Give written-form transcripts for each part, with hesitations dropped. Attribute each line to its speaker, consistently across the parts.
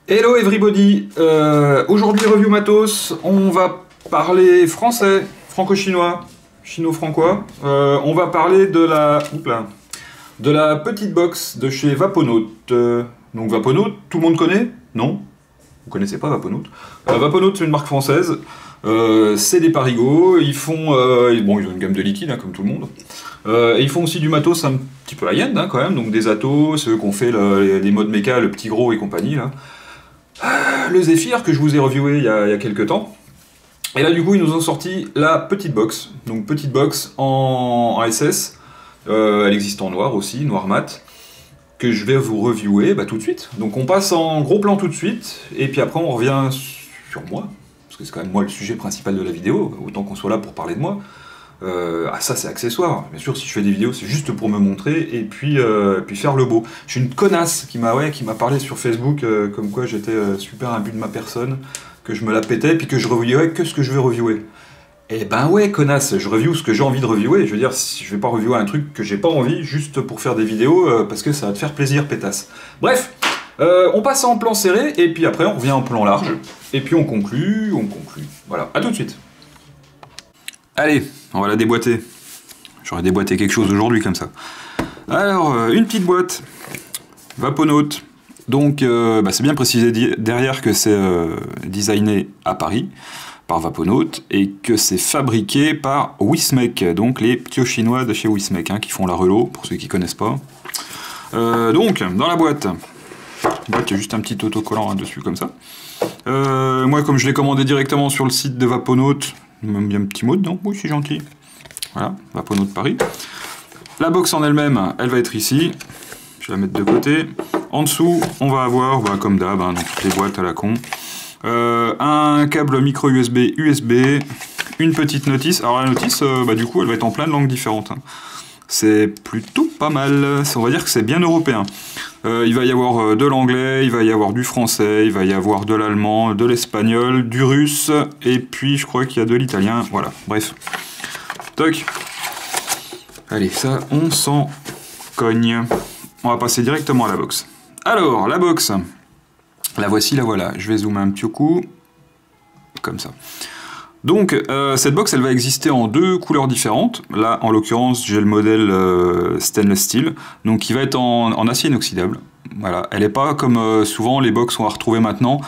Speaker 1: Hello everybody, aujourd'hui review matos, on va parler français, franco-chinois, chino-francois, on va parler de la petite box de chez Vaponaut. Donc Vaponaut, tout le monde connaît? Non? Vous connaissez pas Vaponaut? Vaponaut c'est une marque française, c'est des parigots, ils font, bon ils ont une gamme de liquides hein, comme tout le monde, et ils font aussi du matos un petit peu high-end hein, quand même, donc des Atos, ceux qu'on fait les modes méca, le petit gros et compagnie là. Le Zephyr que je vous ai reviewé il y a quelques temps. Et là du coup ils nous ont sorti la petite box. Donc petite box en SS. Elle existe en noir aussi, noir mat. Que je vais vous reviewer tout de suite. Donc on passe en gros plan tout de suite. Et puis après on revient sur moi. Parce que c'est quand même moi le sujet principal de la vidéo. Autant qu'on soit là pour parler de moi. Ça c'est accessoire, bien sûr si je fais des vidéos c'est juste pour me montrer et puis faire le beau. Je suis une connasse qui m'a parlé sur Facebook comme quoi j'étais super imbu de ma personne, que je me la pétais puis que je reviewais que ce que je veux reviewer. Et ben ouais connasse, je review ce que j'ai envie de reviewer, je veux dire je vais pas reviewer un truc que j'ai pas envie juste pour faire des vidéos parce que ça va te faire plaisir pétasse. Bref, on passe en plan serré et puis après on revient en plan large et puis on conclut. Voilà, à tout de suite. Allez, on va la déboîter. J'aurais déboîté quelque chose aujourd'hui comme ça. Alors, une petite boîte. Vaponaut. Donc, c'est bien précisé derrière que c'est designé à Paris, par Vaponaut, et que c'est fabriqué par Wismec, donc les petits chinois de chez Wismec, hein, qui font la relo, pour ceux qui connaissent pas. Donc, dans la boîte, il y a juste un petit autocollant dessus comme ça. Moi, comme je l'ai commandé directement sur le site de Vaponaut, même bien un petit mot dedans, oui c'est gentil. Voilà, Vaponaut de Paris. La box en elle-même, elle va être ici. Je vais la mettre de côté. En dessous, on va avoir, comme d'hab, dans toutes les boîtes à la con, un câble micro USB, une petite notice. Alors la notice, du coup, elle va être en plein de langues différentes. Hein. C'est plutôt pas mal. On va dire que c'est bien européen. Il va y avoir de l'anglais, il va y avoir du français, il va y avoir de l'allemand, de l'espagnol, du russe, et puis je crois qu'il y a de l'italien. Voilà, bref. Toc. Allez, ça, on s'en cogne. On va passer directement à la box. Alors, la box. La voici, la voilà. Je vais zoomer un petit coup. Comme ça. Donc, cette box, elle va exister en deux couleurs différentes. Là, en l'occurrence, j'ai le modèle stainless steel, donc qui va être en acier inoxydable. Voilà. Elle n'est pas comme souvent les box qu'on va retrouver maintenant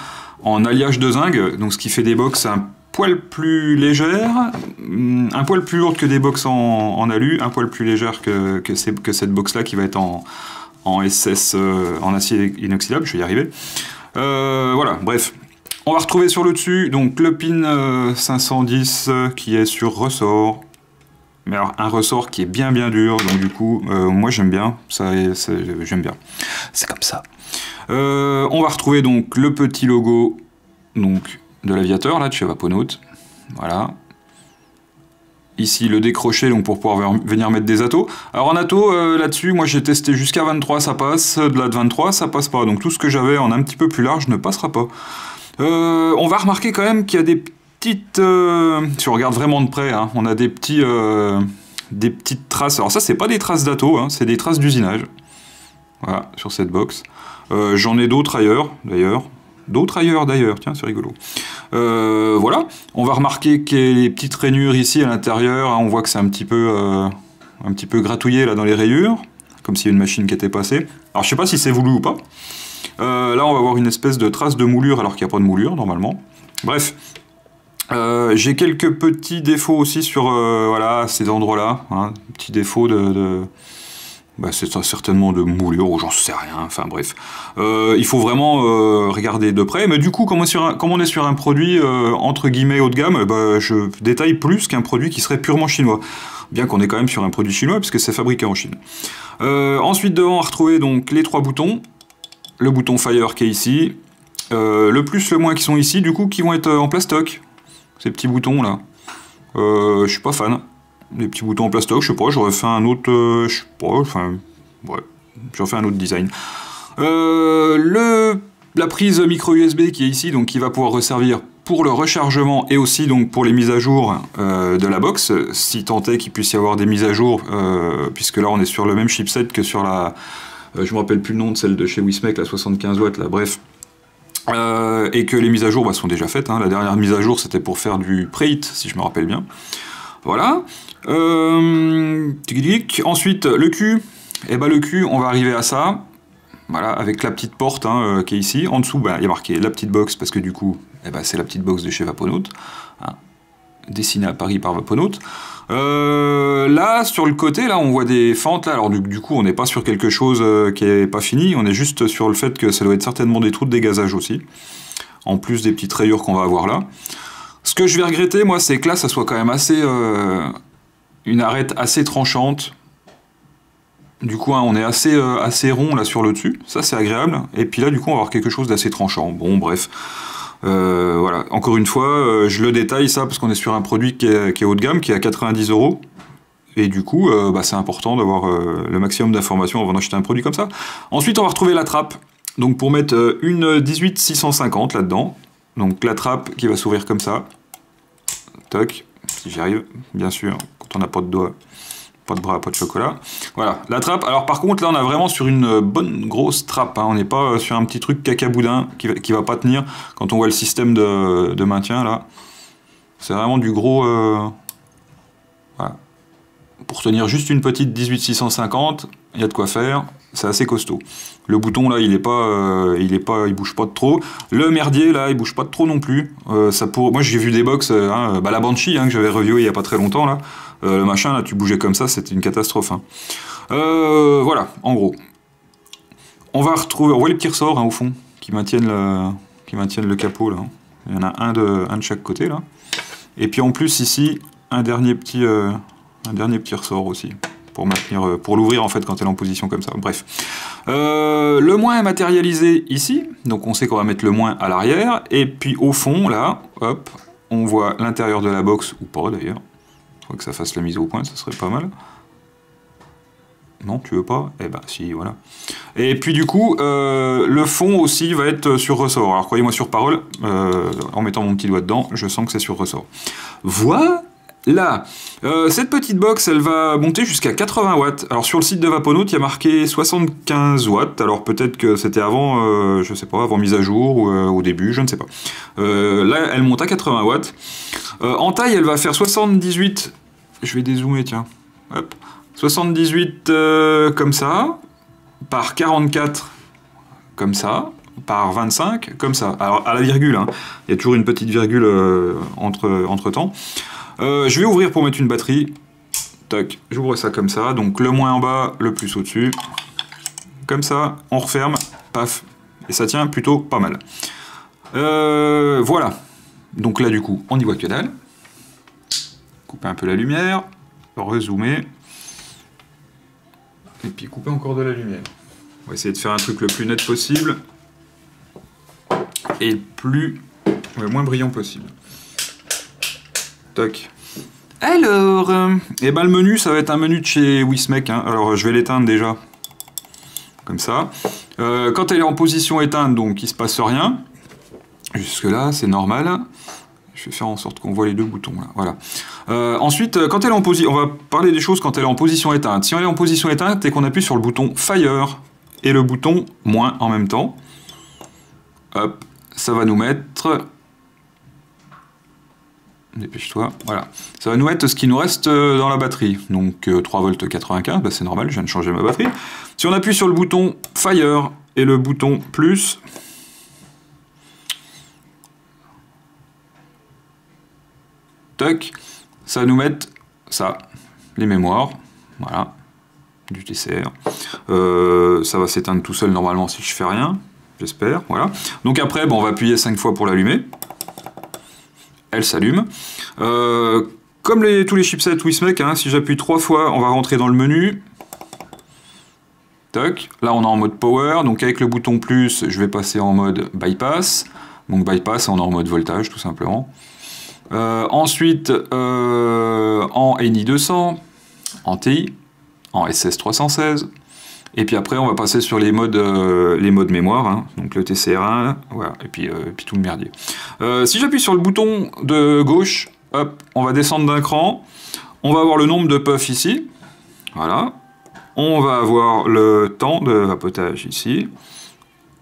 Speaker 1: en alliage de zinc, donc ce qui fait des box un poil plus légères, un poil plus lourdes que des box en alu, un poil plus légère que cette box-là qui va être en SS, en acier inoxydable. Je vais y arriver. Voilà, bref. On va retrouver sur le dessus donc le pin 510 qui est sur ressort, mais alors un ressort qui est bien dur, donc du coup moi j'aime bien, j'aime bien, c'est comme ça. On va retrouver donc le petit logo donc de l'aviateur là de chez Vaponaut, voilà. Ici le décroché donc pour pouvoir venir mettre des atos. Alors en atos là-dessus moi j'ai testé jusqu'à 23 ça passe, de là de 23 ça passe pas, donc tout ce que j'avais en un petit peu plus large ne passera pas. On va remarquer quand même qu'il y a des petites... si on regarde vraiment de près, hein, on a des petites traces. Alors ça, c'est pas des traces d'Ato, hein, c'est des traces d'usinage. Voilà, sur cette box. J'en ai d'autres ailleurs, d'ailleurs. Tiens, c'est rigolo. Voilà, on va remarquer qu'il y a les petites rainures ici à l'intérieur. Hein, on voit que c'est un petit peu gratouillé là dans les rayures, comme s'il y a une machine qui était passée. Alors je sais pas si c'est voulu ou pas. Là on va avoir une espèce de trace de moulure alors qu'il n'y a pas de moulure normalement. Bref, j'ai quelques petits défauts aussi sur voilà, ces endroits-là. Hein, petits défauts c'est certainement de moulure ou j'en sais rien, enfin bref. Il faut vraiment regarder de près, mais du coup comme on est sur un produit entre guillemets haut de gamme, je détaille plus qu'un produit qui serait purement chinois. Bien qu'on est quand même sur un produit chinois puisque c'est fabriqué en Chine. Ensuite devant on va retrouver donc les trois boutons. Le bouton Fire qui est ici, le plus, le moins qui sont ici, du coup, qui vont être en plastoc, ces petits boutons là. Je suis pas fan. Les petits boutons en plastoc, je sais pas, j'aurais fait un autre, je sais pas, enfin, ouais, j'aurais fait un autre design. La prise micro USB qui est ici, donc qui va pouvoir resservir pour le rechargement et aussi donc pour les mises à jour de la box, si tant est qu'il puisse y avoir des mises à jour, puisque là on est sur le même chipset que sur la... je me rappelle plus le nom de celle de chez Wismec, la 75 watts, là, bref. et que les mises à jour bah, sont déjà faites. Hein. La dernière mise à jour, c'était pour faire du pre-hit, si je me rappelle bien. Voilà. Ensuite, le cul. Et bah, le cul, on va arriver à ça. Voilà, avec la petite porte hein, qui est ici. En dessous, bah, il y a marqué la petite box, parce que du coup, eh bah, c'est la petite box de chez Vaponaut. Hein, dessinée à Paris par Vaponaut. Là, sur le côté, là, on voit des fentes. Là. Alors, du coup, on n'est pas sur quelque chose qui n'est pas fini. On est juste sur le fait que ça doit être certainement des trous de dégazage aussi. En plus des petites rayures qu'on va avoir là. Ce que je vais regretter, moi, c'est que là, ça soit quand même assez... une arête assez tranchante. Du coup, hein, on est assez rond là sur le dessus. Ça, c'est agréable. Et puis là, du coup, on va avoir quelque chose d'assez tranchant. Bon, bref. Voilà. Encore une fois, je le détaille ça parce qu'on est sur un produit qui est haut de gamme, qui est à 90 €. Et du coup, bah, c'est important d'avoir le maximum d'informations avant d'acheter un produit comme ça. Ensuite, on va retrouver la trappe. Donc, pour mettre une 18650 là-dedans. Donc, la trappe qui va s'ouvrir comme ça. Toc. Si j'y arrive, bien sûr, quand on n'a pas de doigts. Pas de bras, pas de chocolat. Voilà, la trappe. Alors par contre, là, on est vraiment sur une bonne grosse trappe. Hein. On n'est pas sur un petit truc cacaboudin qui va pas tenir. Quand on voit le système de maintien, là, c'est vraiment du gros... Voilà. Pour tenir juste une petite 18650, il y a de quoi faire. C'est assez costaud. Le bouton, là, il bouge pas de trop. Le merdier, là, il bouge pas de trop non plus. Moi, j'ai vu des box, bah, la Banshee, que j'avais reviewé il y a pas très longtemps, là. Le machin, là, tu bougeais comme ça, c'était une catastrophe. Hein. Voilà, en gros. On va voit les petits ressorts, au fond, qui maintiennent le capot, là. Il y en a un de chaque côté, là. Et puis, en plus, ici, un dernier petit ressort aussi. Pour l'ouvrir en fait quand elle est en position comme ça. Bref. Le moins est matérialisé ici, donc on sait qu'on va mettre le moins à l'arrière, et puis au fond, là, hop, on voit l'intérieur de la box, ou pas d'ailleurs. Il faut que ça fasse la mise au point, ça serait pas mal. Non, tu veux pas? Eh ben si, voilà. Et puis du coup, le fond aussi va être sur ressort. Alors croyez-moi sur parole, en mettant mon petit doigt dedans, je sens que c'est sur ressort. Voilà. Là, cette petite box, elle va monter jusqu'à 80 watts. Alors sur le site de Vaponaut, il y a marqué 75 watts. Alors peut-être que c'était avant, je sais pas, avant mise à jour ou au début, je ne sais pas. Là, elle monte à 80 watts. En taille, elle va faire 78. Je vais dézoomer, tiens. Hop. 78 comme ça, par 44 comme ça, par 25 comme ça. Alors à la virgule, hein. Il y a toujours une petite virgule entre temps. Je vais ouvrir pour mettre une batterie. Tac, j'ouvre ça comme ça. Donc le moins en bas, le plus au-dessus. Comme ça, on referme, paf. Et ça tient plutôt pas mal. Voilà. Donc là, du coup, on n'y voit que dalle. Couper un peu la lumière. Rezoomer. Et puis couper encore de la lumière. On va essayer de faire un truc le plus net possible. Et le moins brillant possible. Toc. Alors, eh ben le menu, ça va être un menu de chez Wismec. Hein. Alors, je vais l'éteindre déjà. Comme ça. Quand elle est en position éteinte, donc il se passe rien. Jusque-là, c'est normal. Je vais faire en sorte qu'on voit les deux boutons. Là. Voilà. Ensuite, quand elle est en position... On va parler des choses quand elle est en position éteinte. Si on est en position éteinte et qu'on appuie sur le bouton Fire et le bouton moins en même temps, hop, ça va nous mettre... Dépêche-toi, voilà. Ça va nous mettre ce qui nous reste dans la batterie. Donc 3,95 V, bah, c'est normal, je viens de changer ma batterie. Si on appuie sur le bouton Fire et le bouton plus, toc, ça va nous mettre ça, les mémoires, voilà, du TCR. Ça va s'éteindre tout seul normalement si je fais rien, j'espère, voilà. Donc après, bon, on va appuyer 5 fois pour l'allumer. Elle s'allume. Comme tous les chipsets Wismec, hein, si j'appuie 3 fois, on va rentrer dans le menu. Toc. Là, on est en mode power. Donc avec le bouton plus, je vais passer en mode bypass. Donc bypass, on est en mode voltage, tout simplement. Ensuite, en NI 200, en TI, en SS 316. Et puis après, on va passer sur les modes mémoire, hein, donc le TCR1, voilà, et puis tout le merdier. Si j'appuie sur le bouton de gauche, hop, on va descendre d'un cran. On va avoir le nombre de puffs ici, voilà. On va avoir le temps de vapotage ici,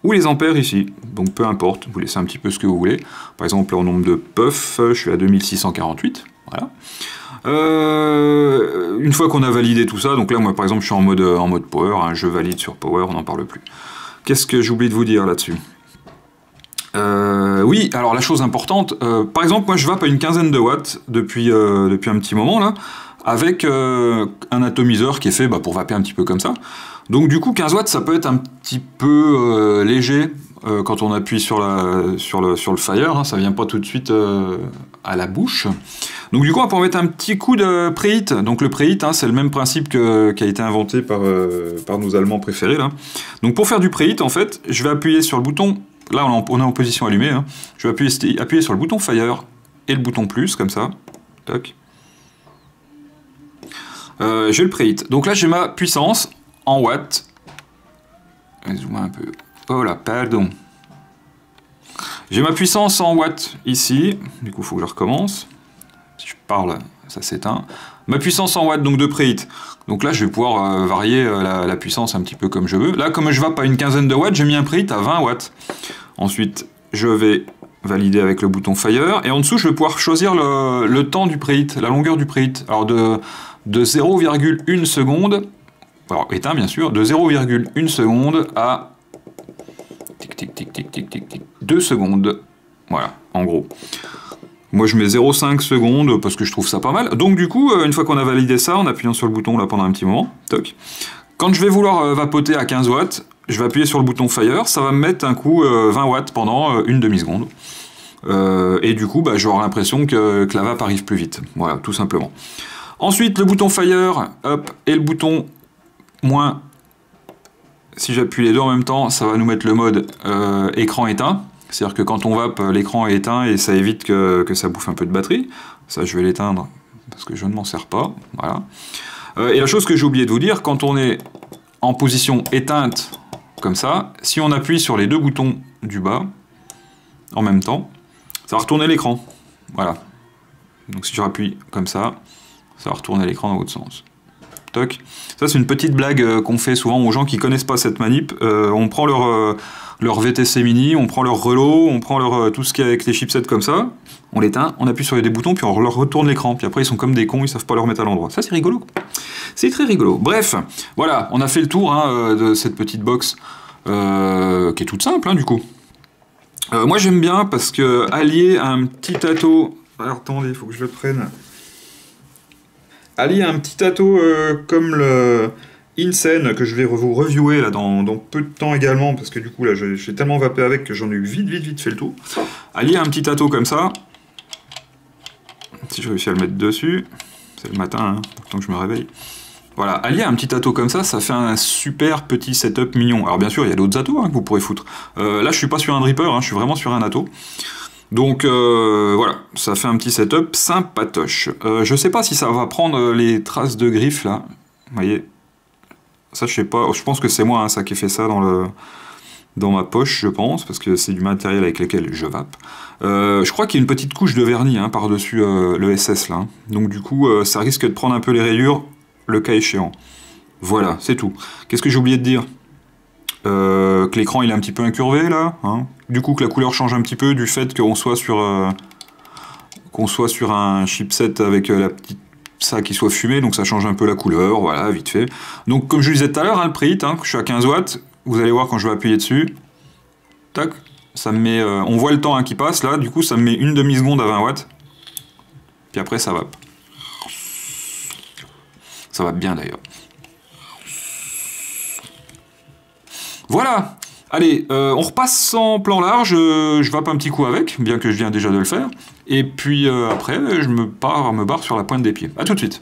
Speaker 1: ou les ampères ici. Donc peu importe, vous laissez un petit peu ce que vous voulez. Par exemple, en nombre de puffs, je suis à 2648. Voilà. Une fois qu'on a validé tout ça, donc là, moi, par exemple, je suis en mode power, hein, je valide sur power, on n'en parle plus. Qu'est-ce que j'ai oublié de vous dire là-dessus? Oui, alors la chose importante, par exemple, moi, je vape à une quinzaine de watts depuis un petit moment, là, avec un atomiseur qui est fait pour vaper un petit peu comme ça. Donc du coup 15 watts ça peut être un petit peu léger quand on appuie sur le fire, hein, ça vient pas tout de suite à la bouche. Donc du coup on peut mettre un petit coup de preheat. Donc le preheat hein, c'est le même principe qui a été inventé par nos Allemands préférés là. Donc pour faire du preheat en fait je vais appuyer sur le bouton, là on est en position allumée, hein. Je vais appuyer sur le bouton fire et le bouton plus comme ça. Toc. J'ai le preheat. Donc là j'ai ma puissance en watts. Zoom un peu. Oh là, pardon. J'ai ma puissance en watts ici. Du coup, il faut que je recommence. Si je parle, ça s'éteint. Ma puissance en watts, donc de preheat. Donc là, je vais pouvoir varier la puissance un petit peu comme je veux. Là, comme je vape à une quinzaine de watts, j'ai mis un preheat à 20 watts. Ensuite, je vais valider avec le bouton fire. Et en dessous, je vais pouvoir choisir le temps du preheat, la longueur du preheat. Alors de 0,1 seconde. Alors, éteint bien sûr, de 0,1 seconde à tic tic tic tic tic tic tic 2 secondes. Voilà, en gros. Moi je mets 0,5 secondes parce que je trouve ça pas mal. Donc du coup, une fois qu'on a validé ça, en appuyant sur le bouton là pendant un petit moment, toc. Quand je vais vouloir vapoter à 15 watts, je vais appuyer sur le bouton fire, ça va me mettre un coup 20 watts pendant une demi-seconde. Et du coup, j'aurai l'impression que la vape arrive plus vite. Voilà, tout simplement. Ensuite, le bouton fire, hop, et le bouton moins, si j'appuie les deux en même temps, ça va nous mettre le mode écran éteint. C'est-à-dire que quand on vape, l'écran est éteint et ça évite que ça bouffe un peu de batterie. Ça, je vais l'éteindre parce que je ne m'en sers pas. Voilà. Et la chose que j'ai oublié de vous dire, quand on est en position éteinte, comme ça, si on appuie sur les deux boutons du bas, en même temps, ça va retourner l'écran. Voilà. Donc si je rappuie comme ça va retourner l'écran dans l'autre sens. Toc. Ça c'est une petite blague qu'on fait souvent aux gens qui connaissent pas cette manip. On prend leur VTC Mini, on prend leur relot, on prend tout ce qui est avec les chipsets comme ça, on l'éteint, on appuie sur les deux boutons, puis on leur retourne l'écran, puis après ils sont comme des cons, ils savent pas le remettre à l'endroit. Ça c'est rigolo. C'est très rigolo. Bref, voilà, on a fait le tour hein, de cette petite box qui est toute simple hein, du coup. Moi j'aime bien parce que allier un petit ato... Alors attendez, il faut que je le prenne. Allier un petit ato comme le Insane que je vais vous reviewer là dans peu de temps également parce que du coup là j'ai tellement vapé avec que j'en ai eu vite fait le tour. Allier un petit ato comme ça, si je réussis à le mettre dessus, c'est le matin, hein, pourtant que je me réveille. Voilà, allier un petit ato comme ça fait un super petit setup mignon. Alors bien sûr il y a d'autres atos hein, que vous pourrez foutre. Là je suis pas sur un dripper, hein, je suis vraiment sur un ato. Donc voilà, ça fait un petit setup sympatoche. Je sais pas si ça va prendre les traces de griffes là. Vous voyez, ça je sais pas, je pense que c'est moi hein, ça qui ai fait ça dans ma poche je pense, parce que c'est du matériel avec lequel je vape. Je crois qu'il y a une petite couche de vernis hein, par-dessus le SS là. Hein. Donc du coup ça risque de prendre un peu les rayures le cas échéant. Voilà, c'est tout. Qu'est-ce que j'ai oublié de dire? Que l'écran il est un petit peu incurvé là, hein. Du coup que la couleur change un petit peu du fait qu'on soit sur un chipset avec la petite ça qui soit fumé, donc ça change un peu la couleur, voilà, vite fait. Donc comme je vous disais tout à l'heure, hein, le preheat, hein, je suis à 15 watts, vous allez voir quand je vais appuyer dessus, tac, ça me met, on voit le temps hein, qui passe là, du coup ça me met une demi-seconde à 20 watts, puis après ça vape. Ça va bien d'ailleurs. Voilà. Allez, on repasse en plan large, je vape un petit coup avec, bien que je viens déjà de le faire, et puis après, je me barre sur la pointe des pieds. A tout de suite.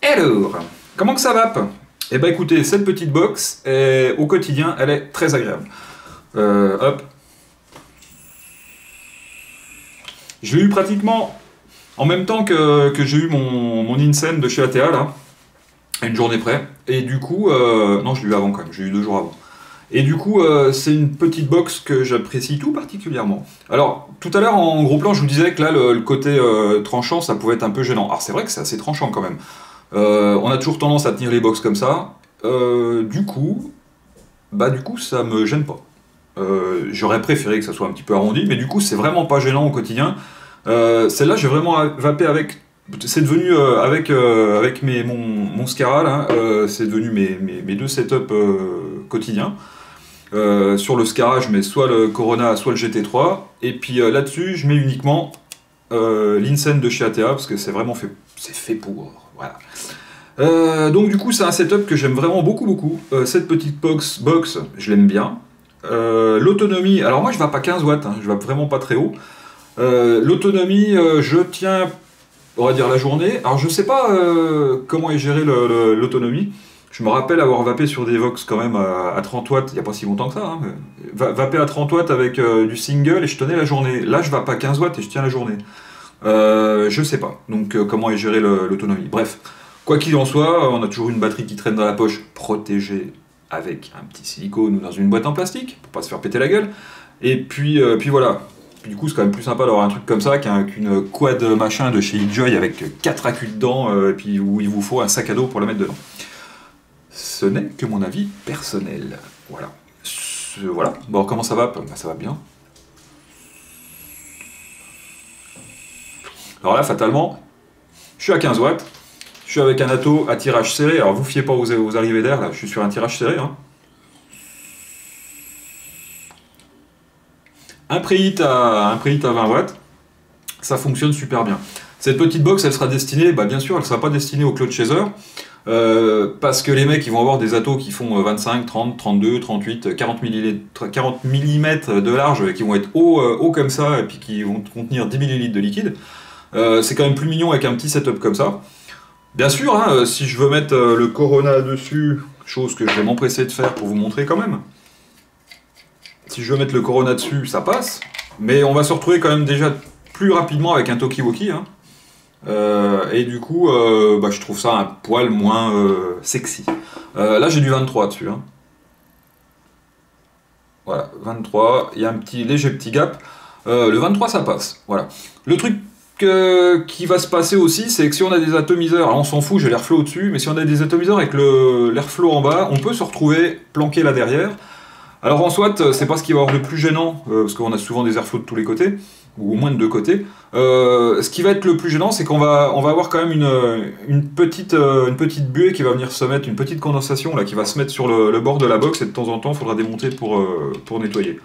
Speaker 1: Alors, comment que ça vape? Eh ben écoutez, cette petite box, au quotidien, elle est très agréable. Hop. Je l'ai eu pratiquement en même temps que j'ai eu mon Insane de chez ATA, là. À une journée près, et du coup, non je l'ai eu avant quand même, j'ai eu 2 jours avant. Et du coup, c'est une petite box que j'apprécie tout particulièrement. Alors, tout à l'heure en gros plan, je vous disais que là, le côté tranchant, ça pouvait être un peu gênant. Alors c'est vrai que c'est assez tranchant quand même. On a toujours tendance à tenir les box comme ça. Du coup, bah du coup ça me gêne pas. J'aurais préféré que ça soit un petit peu arrondi, mais du coup c'est vraiment pas gênant au quotidien. Celle-là j'ai vraiment vapé avec, c'est devenu avec mon Scara là, c'est devenu mes deux setups quotidiens. Sur le Scara je mets soit le Corona soit le GT3, et puis là-dessus je mets uniquement l'Incense de chez ATA, parce que c'est vraiment fait, c'est fait pour, voilà. Donc du coup c'est un setup que j'aime vraiment beaucoup. Cette petite box, je l'aime bien. L'autonomie, alors moi je vape pas 15 watts, hein, je vape vraiment pas très haut. L'autonomie, je tiens, on va dire la journée. Alors je sais pas comment est gérée l'autonomie. Je me rappelle avoir vapé sur des Vox quand même à 30 watts, il n'y a pas si longtemps que ça. Hein, vapé à 30 watts avec du single et je tenais la journée. Là je vape pas 15 watts et je tiens la journée. Je sais pas, donc comment est gérée l'autonomie. Bref, quoi qu'il en soit, on a toujours une batterie qui traîne dans la poche, protégée avec un petit silicone ou dans une boîte en plastique, pour pas se faire péter la gueule. Et puis voilà. Puis du coup, c'est quand même plus sympa d'avoir un truc comme ça qu'une quad machin de chez Enjoy avec 4 accus dedans, et puis où il vous faut un sac à dos pour la mettre dedans. Ce n'est que mon avis personnel. Voilà. Voilà. Bon, comment ça va? Bah, ça va bien. Alors là, fatalement, je suis à 15 watts, je suis avec un Atto à tirage serré, alors vous fiez pas aux arrivées d'air, là, je suis sur un tirage serré. Hein. Un préhit à 20 watts, ça fonctionne super bien. Cette petite box, elle sera destinée, bah bien sûr, elle ne sera pas destinée aux Cloud Chaser, parce que les mecs, ils vont avoir des Attos qui font 25, 30, 32, 38, 40 mm de large, qui vont être hauts comme ça, et puis qui vont contenir 10 ml de liquide. C'est quand même plus mignon avec un petit setup comme ça. Bien sûr, hein, si je veux mettre le Corona dessus, chose que je vais m'empresser de faire pour vous montrer quand même. Si je veux mettre le Corona dessus, ça passe. Mais on va se retrouver quand même déjà plus rapidement avec un Talkie-Walkie. Hein. Et du coup, bah, je trouve ça un poil moins sexy. Là, j'ai du 23 dessus. Hein. Voilà, 23. Il y a un léger petit gap. Le 23, ça passe. Voilà. Le truc qui va se passer aussi, c'est que si on a des atomiseurs, alors on s'en fout, j'ai l'airflow au-dessus, mais si on a des atomiseurs avec l'airflow en bas, on peut se retrouver planqué là derrière. Alors en soit, c'est pas ce qui va avoir le plus gênant, parce qu'on a souvent des airflows de tous les côtés, ou au moins de deux côtés. Ce qui va être le plus gênant, c'est qu'on va avoir quand même une petite buée qui va venir se mettre, une petite condensation là, qui va se mettre sur le bord de la box, et de temps en temps, il faudra démonter pour nettoyer.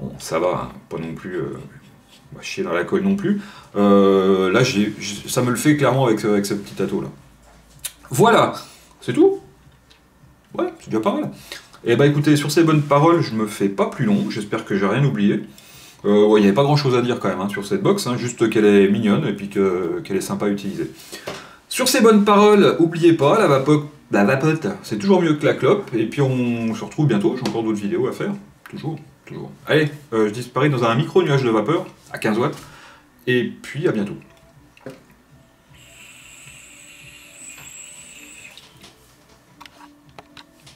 Speaker 1: Bon, ça va, hein, pas non plus... on va chier dans la colle non plus. Là, ça me le fait clairement avec ce petit Atto là. Voilà, c'est tout. Ouais, c'est déjà pas mal. Et bah écoutez, sur ces bonnes paroles, je me fais pas plus long, j'espère que j'ai rien oublié. Ouais, il n'y avait pas grand chose à dire quand même hein, sur cette box, hein, juste qu'elle est mignonne et puis qu'elle est sympa à utiliser. Sur ces bonnes paroles, n'oubliez pas, la vapote, c'est toujours mieux que la clope, et puis on se retrouve bientôt, j'ai encore d'autres vidéos à faire, toujours. Allez, je disparais dans un micro-nuage de vapeur, à 15 watts, et puis à bientôt.